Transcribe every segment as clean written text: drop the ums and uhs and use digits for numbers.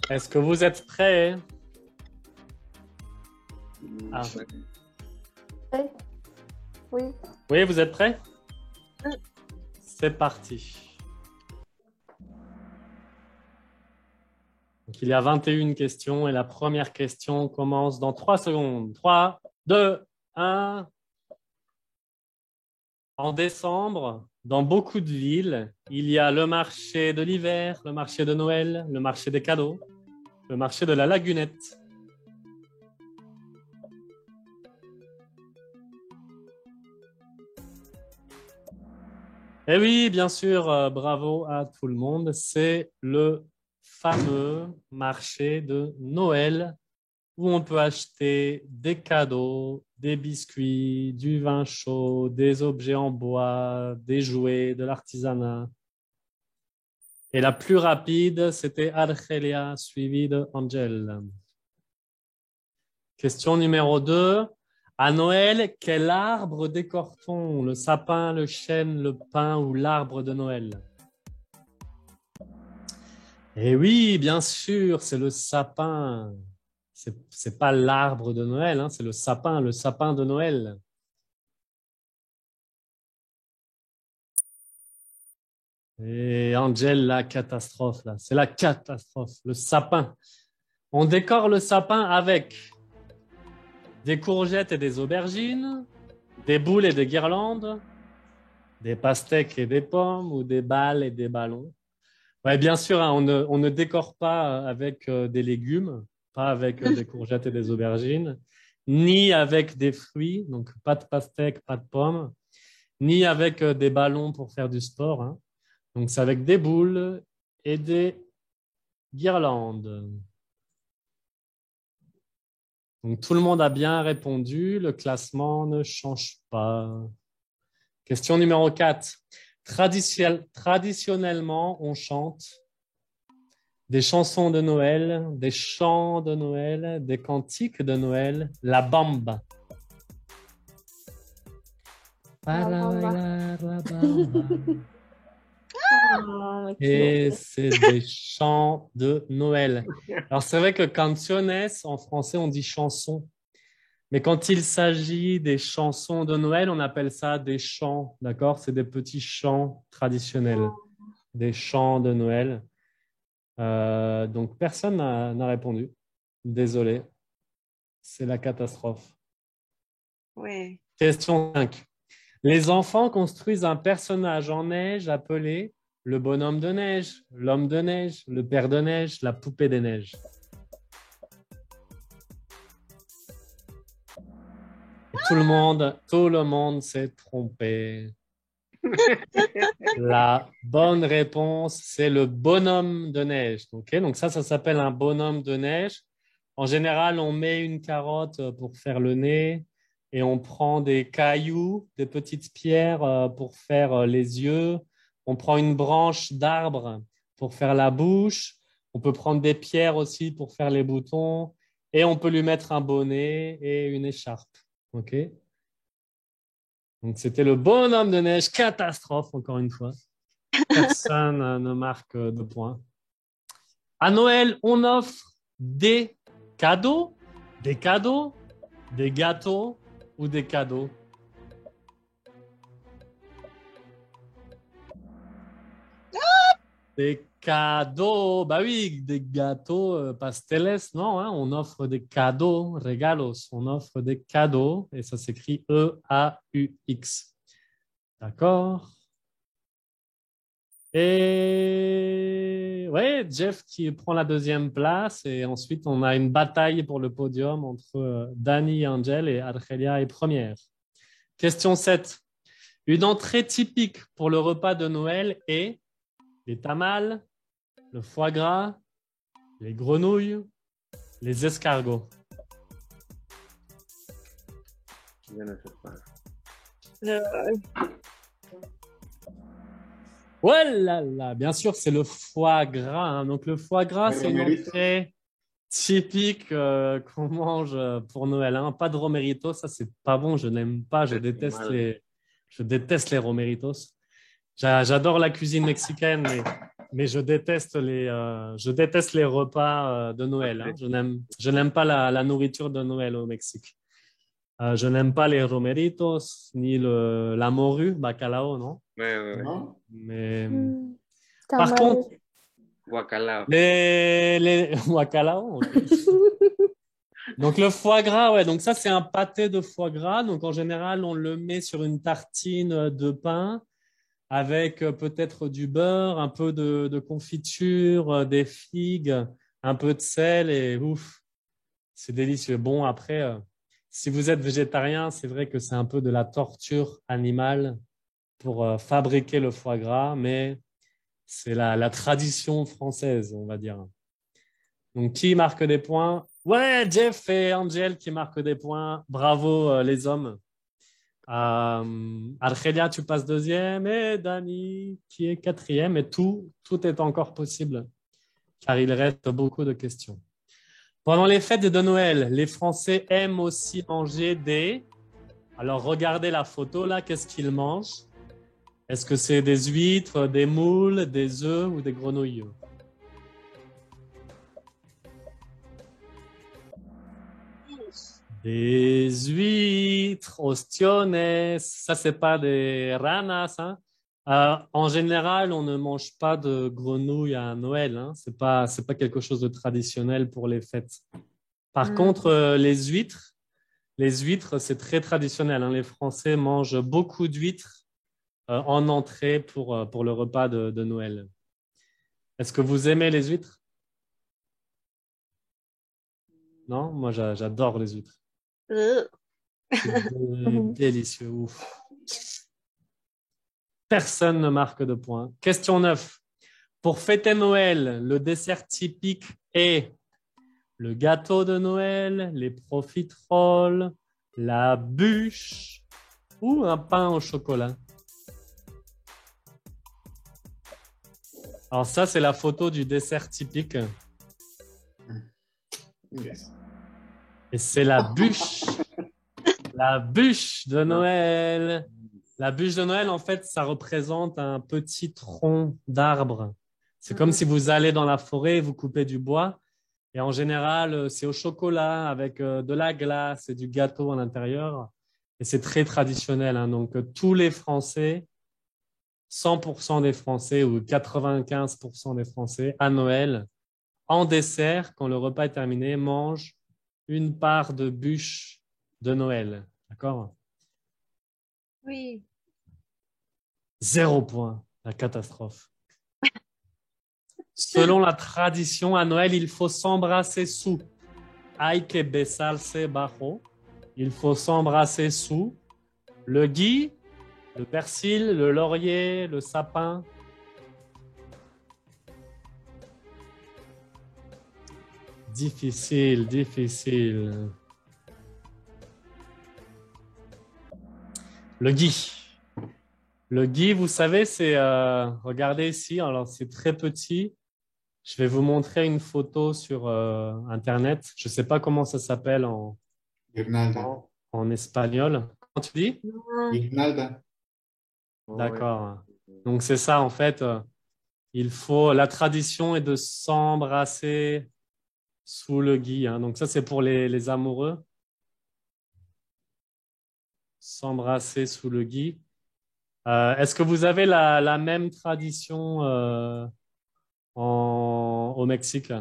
Est-ce que vous êtes prêts? Ah. Oui. Oui. Oui, vous êtes prêts? Oui. C'est parti. Donc, il y a 21 questions et la première question commence dans 3 secondes. 3, 2, 1. En décembre, dans beaucoup de villes, il y a le marché de l'hiver, le marché de Noël, le marché des cadeaux, le marché de la Lagunette. Et oui, bien sûr, bravo à tout le monde. C'est le fameux marché de Noël où on peut acheter des cadeaux, des biscuits, du vin chaud, des objets en bois, des jouets, de l'artisanat. Et la plus rapide, c'était Argelia, suivie de Angel. Question numéro 2. À Noël, quel arbre décore-t-on? Le sapin, le chêne, le pin ou l'arbre de Noël? Eh oui, bien sûr, c'est le sapin. C'est pas l'arbre de Noël, hein, c'est le sapin de Noël. Et Angel, la catastrophe, là. C'est la catastrophe, le sapin. On décore le sapin avec des courgettes et des aubergines, des boules et des guirlandes, des pastèques et des pommes ou des balles et des ballons. Ouais, bien sûr, hein, on ne décore pas avec des légumes, pas avec des courgettes et des aubergines, ni avec des fruits, donc pas de pastèques, pas de pommes, ni avec des ballons pour faire du sport, hein. Donc c'est avec des boules et des guirlandes. Donc tout le monde a bien répondu, le classement ne change pas. Question numéro 4. Traditionnellement, on chante des chansons de Noël, des chants de Noël, des cantiques de Noël, la bamba. Para bailar la bamba. Et c'est des chants de Noël. Alors c'est vrai que canciones, en français, on dit chansons. Mais quand il s'agit des chansons de Noël, on appelle ça des chants, d'accord? C'est des petits chants traditionnels, des chants de Noël. Donc personne n'a répondu. Désolé, c'est la catastrophe. Ouais. Question 5. Les enfants construisent un personnage en neige appelé le bonhomme de neige, l'homme de neige, le père de neige, la poupée des neiges. Et tout le monde s'est trompé. La bonne réponse, c'est le bonhomme de neige. Okay, donc ça s'appelle un bonhomme de neige. En général, on met une carotte pour faire le nez et on prend des cailloux, des petites pierres pour faire les yeux. On prend une branche d'arbre pour faire la bouche. On peut prendre des pierres aussi pour faire les boutons et on peut lui mettre un bonnet et une écharpe. OK? Donc, c'était le bonhomme de neige, catastrophe, encore une fois. Personne ne marque de points. À Noël, on offre des cadeaux, des cadeaux, des gâteaux ou des cadeaux. Des cadeaux, bah oui, des gâteaux pasteles, non, hein, on offre des cadeaux, regalos, on offre des cadeaux et ça s'écrit E-A-U-X. D'accord? Et ouais, Jeff qui prend la deuxième place et ensuite on a une bataille pour le podium entre Dani, Angel et Argelia est première. Question 7. Une entrée typique pour le repas de Noël est les tamales, le foie gras, les grenouilles, les escargots. Je ne sais pas. Ouais là là, bien sûr, c'est le foie gras, hein. Donc le foie gras, c'est une entrée typique qu'on mange pour Noël, hein. Pas de romeritos, ça c'est pas bon, je n'aime pas, je déteste les romeritos. J'adore la cuisine mexicaine, mais Mais je déteste les repas de Noël, hein. Je n'aime pas la nourriture de Noël au Mexique. Je n'aime pas les romeritos, ni la morue, bacalao, non? Ouais, ouais, ouais. Non? Mais par Tamales. contre, Guacalao. les bacalao, ok. Donc le foie gras, ouais, donc ça c'est un pâté de foie gras. Donc en général, on le met sur une tartine de pain avec peut-être du beurre, un peu de confiture, des figues, un peu de sel et ouf, c'est délicieux. Bon, après, si vous êtes végétarien, c'est vrai que c'est un peu de la torture animale pour fabriquer le foie gras, mais c'est la tradition française, on va dire. Donc, qui marque des points? Ouais, Jeff et Angel qui marquent des points. Bravo, les hommes. Argelia, tu passes deuxième et Dani qui est quatrième. Et tout est encore possible car il reste beaucoup de questions. Pendant les fêtes de Noël, les Français aiment aussi manger des... Alors, regardez la photo là, qu'est-ce qu'ils mangent? Est-ce que c'est des huîtres, des moules, des œufs ou des grenouilles? Des huîtres, ostiones, ça c'est pas des ranas, hein. En général, on ne mange pas de grenouilles à Noël, hein. C'est pas quelque chose de traditionnel pour les fêtes. Par contre, les huîtres, c'est très traditionnel, hein. Les Français mangent beaucoup d'huîtres en entrée pour le repas de Noël. Est-ce que vous aimez les huîtres? Non? Moi, j'adore les huîtres. C'est délicieux, ouf. Personne ne marque de points. Question 9. Pour fêter Noël, le dessert typique est le gâteau de Noël, les profiteroles, la bûche ou un pain au chocolat. Alors ça, c'est la photo du dessert typique. Yes. Et c'est la bûche. La bûche de Noël. La bûche de Noël, en fait, ça représente un petit tronc d'arbre. C'est comme si vous allez dans la forêt, vous coupez du bois. Et en général, c'est au chocolat avec de la glace et du gâteau à l'intérieur. Et c'est très traditionnel, hein. Donc, tous les Français, 100% des Français ou 95% des Français, à Noël, en dessert, quand le repas est terminé, mangent une part de bûche de Noël. D'accord? Oui. 0 point. La catastrophe. Selon la tradition, à Noël, il faut s'embrasser sous. Hay que besarse bajo. Il faut s'embrasser sous le gui, le persil, le laurier, le sapin. Difficile, difficile. Le gui. Le gui, vous savez, c'est... regardez ici, alors c'est très petit. Je vais vous montrer une photo sur Internet. Je ne sais pas comment ça s'appelle Guirnalda. en espagnol. Comment tu dis? Guirnalda. D'accord. Donc c'est ça, en fait. La tradition est de s'embrasser sous le gui, hein. Donc ça, c'est pour les amoureux. S'embrasser sous le gui. Est-ce que vous avez la même tradition au Mexique?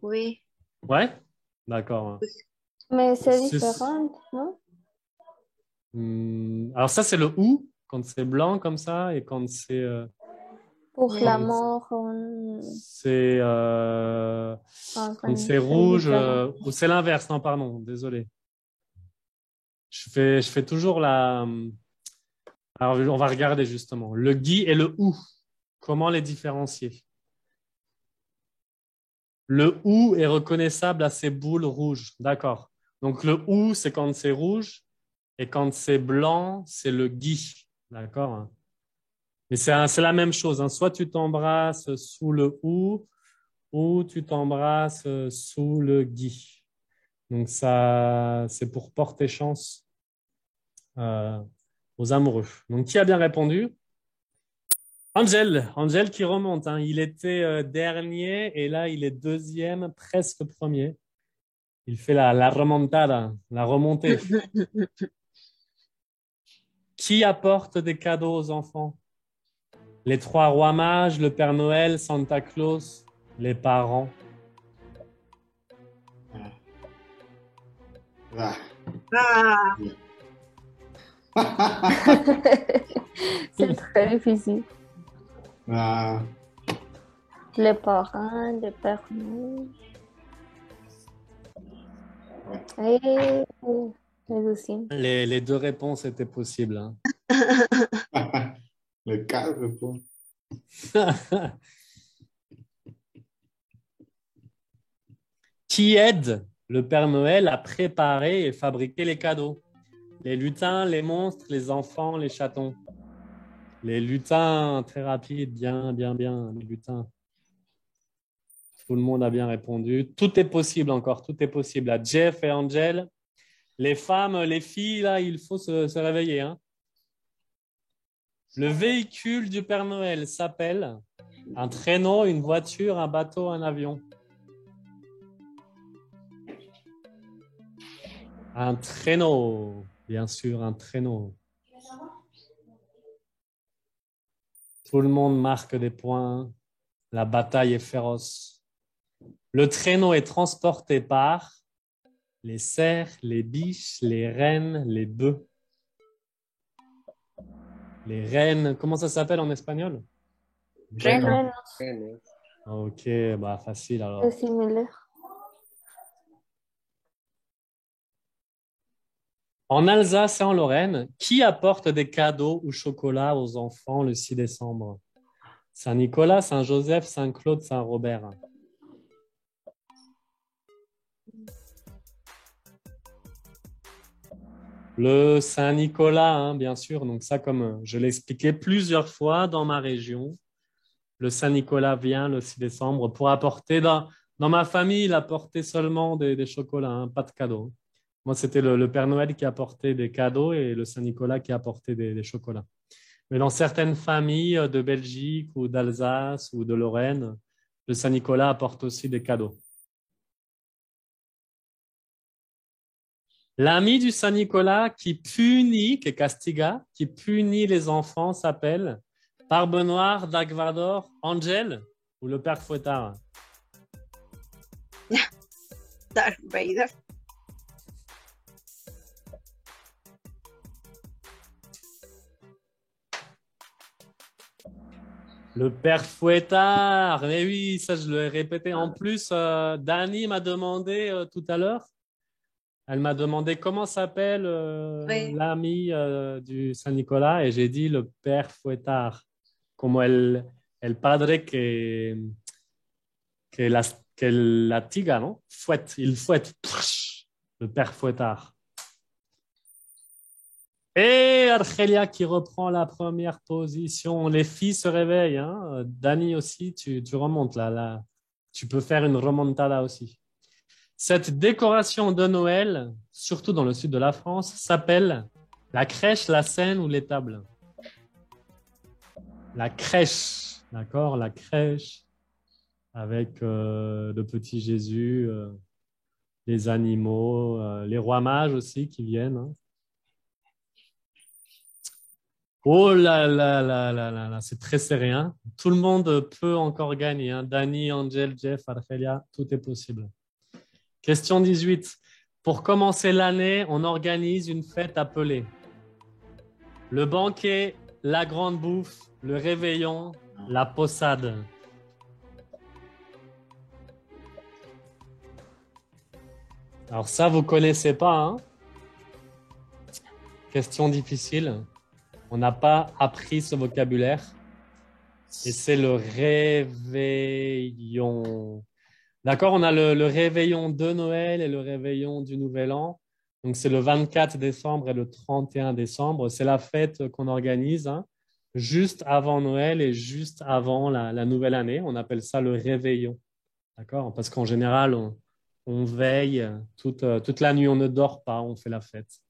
Oui. Ouais? D'accord. Mais c'est C'est- différent, non? Alors ça, c'est le ou, quand c'est blanc comme ça, et quand Pour Oui. la mort, on... c'est enfin, quand c'est c'est rouge, différent. ou c'est l'inverse, non, pardon, désolé. Je fais toujours la... Alors, on va regarder justement. Le gui et le ou. Comment les différencier? Le ou est reconnaissable à ces boules rouges. D'accord. Donc, le ou, c'est quand c'est rouge. Et quand c'est blanc, c'est le gui. D'accord. Mais c'est la même chose, hein. Soit tu t'embrasses sous le ou tu t'embrasses sous le gui. Donc, ça, c'est pour porter chance aux amoureux. Donc, qui a bien répondu? Angel qui remonte, hein. Il était dernier et là, il est deuxième, presque premier. Il fait la remontada, la remontée. Qui apporte des cadeaux aux enfants? Les trois rois mages, le Père Noël, Santa Claus, les parents. Ah. Ah, C'est très difficile. Ah. Les parents, les pères Noël. Et les deuxièmes. Les deux réponses étaient possibles, hein. Le cadre, quoi. Qui aide le Père Noël à préparer et fabriquer les cadeaux? Les lutins, les monstres, les enfants, les chatons. Les lutins, très rapide, bien, les lutins. Tout le monde a bien répondu. Tout est possible encore, tout est possible. À Jeff et Angel, les femmes, les filles, là, il faut se réveiller, hein. Le véhicule du Père Noël s'appelle un traîneau, une voiture, un bateau, un avion. Un traîneau, bien sûr, un traîneau. Tout le monde marque des points. La bataille est féroce. Le traîneau est transporté par les cerfs, les biches, les rennes, les bœufs. Les rennes, comment ça s'appelle en espagnol? Renos, Ok, bah facile alors. c'est similaire. En Alsace et en Lorraine, qui apporte des cadeaux ou chocolat aux enfants le 6 décembre? Saint-Nicolas, Saint-Joseph, Saint-Claude, Saint-Robert. Le Saint-Nicolas, hein, bien sûr. Donc ça, comme je l'ai expliqué plusieurs fois dans ma région, le Saint-Nicolas vient le 6 décembre pour apporter, dans ma famille, il apportait seulement des chocolats, hein, pas de cadeaux. Moi, c'était le Père Noël qui apportait des cadeaux et le Saint-Nicolas qui apportait des chocolats. Mais dans certaines familles de Belgique ou d'Alsace ou de Lorraine, le Saint-Nicolas apporte aussi des cadeaux. L'ami du Saint-Nicolas qui punit, qui castiga, qui punit les enfants s'appelle Barbe Noire, Dark Vador, Angel ou le Père Fouettard? Darth Vader. Le Père Fouettard, mais oui, ça je l'ai répété. En plus, Dani m'a demandé tout à l'heure, elle m'a demandé comment s'appelle Oui. l'ami du Saint-Nicolas et j'ai dit le Père Fouettard, como el padre que la tiga, non? Fouette, il fouette. Le Père Fouettard. Et Argelia qui reprend la première position. Les filles se réveillent, hein. Dani aussi, tu remontes là. Tu peux faire une remontada aussi. Cette décoration de Noël, surtout dans le sud de la France, s'appelle la crèche, la scène ou l'étable. La crèche, d'accord? La crèche avec le petit Jésus, les animaux, les rois mages aussi qui viennent, hein. Oh là, c'est très serré, hein. Tout le monde peut encore gagner, hein. Dani, Angel, Jeff, Argelia, tout est possible. Question 18. Pour commencer l'année, on organise une fête appelée le banquet, la grande bouffe, le réveillon, la possade. Alors ça, vous connaissez pas, hein? Question difficile. On n'a pas appris ce vocabulaire. Et c'est le réveillon. D'accord, on a le réveillon de Noël et le réveillon du Nouvel An. Donc, c'est le 24 décembre et le 31 décembre. C'est la fête qu'on organise, hein, juste avant Noël et juste avant la nouvelle année. On appelle ça le réveillon. D'accord? Parce qu'en général, on veille toute la nuit, on ne dort pas, on fait la fête.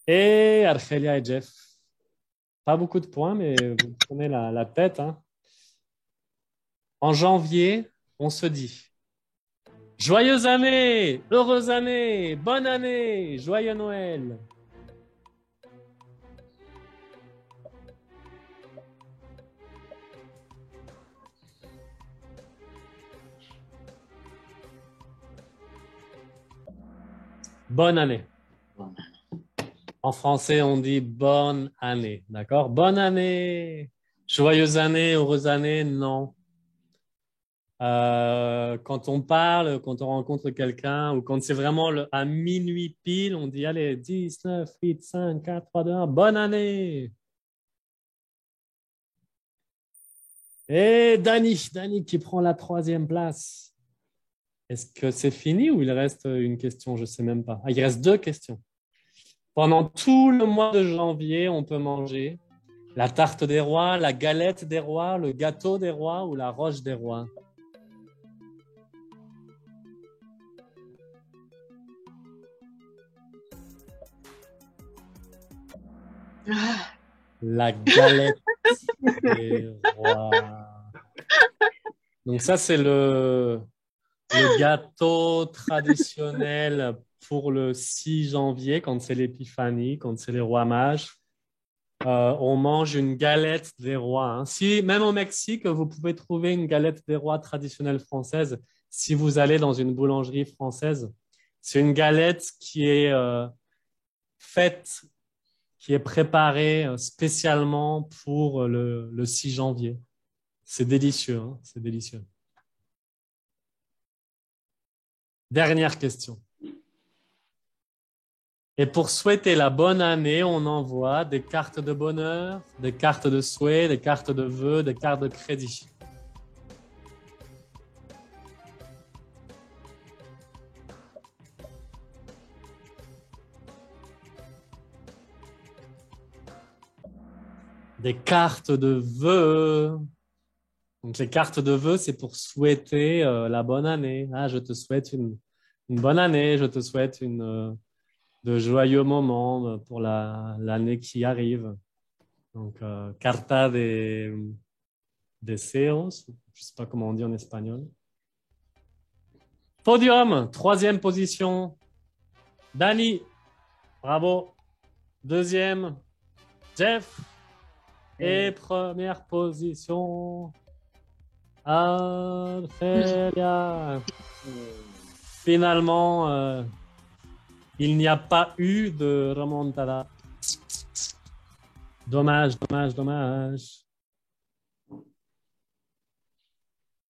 Et Argelia et Jeff. Pas beaucoup de points, mais vous prenez la tête. Hein. En janvier, on se dit joyeuse année, heureuse année, bonne année, joyeux Noël. Bonne année. En français, on dit bonne année. D'accord? Bonne année. Joyeuse année, heureuse année, non. Quand on parle, quand on rencontre quelqu'un ou quand c'est vraiment à minuit pile, on dit allez, 10, 9, 8, 5, 4, 3, 2, 1, bonne année. Et Dani qui prend la 3e place. Est-ce que c'est fini ou il reste une question? Je ne sais même pas. Ah, il reste 2 questions. Pendant tout le mois de janvier, on peut manger la tarte des rois, la galette des rois, le gâteau des rois ou la roche des rois. Ah, La galette des rois. Donc ça, c'est le gâteau traditionnel pour le 6 janvier, quand c'est l'épiphanie, quand c'est les rois mages. On mange une galette des rois. Hein. Si, même au Mexique, vous pouvez trouver une galette des rois traditionnelle française si vous allez dans une boulangerie française. C'est une galette qui est faite, qui est préparée spécialement pour le 6 janvier. C'est délicieux, hein, c'est délicieux. Dernière question. Et pour souhaiter la bonne année, on envoie des cartes de bonheur, des cartes de souhait, des cartes de vœux, des cartes de crédit. Des cartes de vœux. Donc les cartes de vœux, c'est pour souhaiter la bonne année. Ah, je te souhaite une bonne année, je te souhaite de joyeux moments pour l'année qui arrive. Donc, carta de deseos, je ne sais pas comment on dit en espagnol. Podium, 3e position. Dani, bravo. 2e, Jeff. Et 1re position, Algeria. Finalement, il n'y a pas eu de remontada. Dommage, dommage, dommage.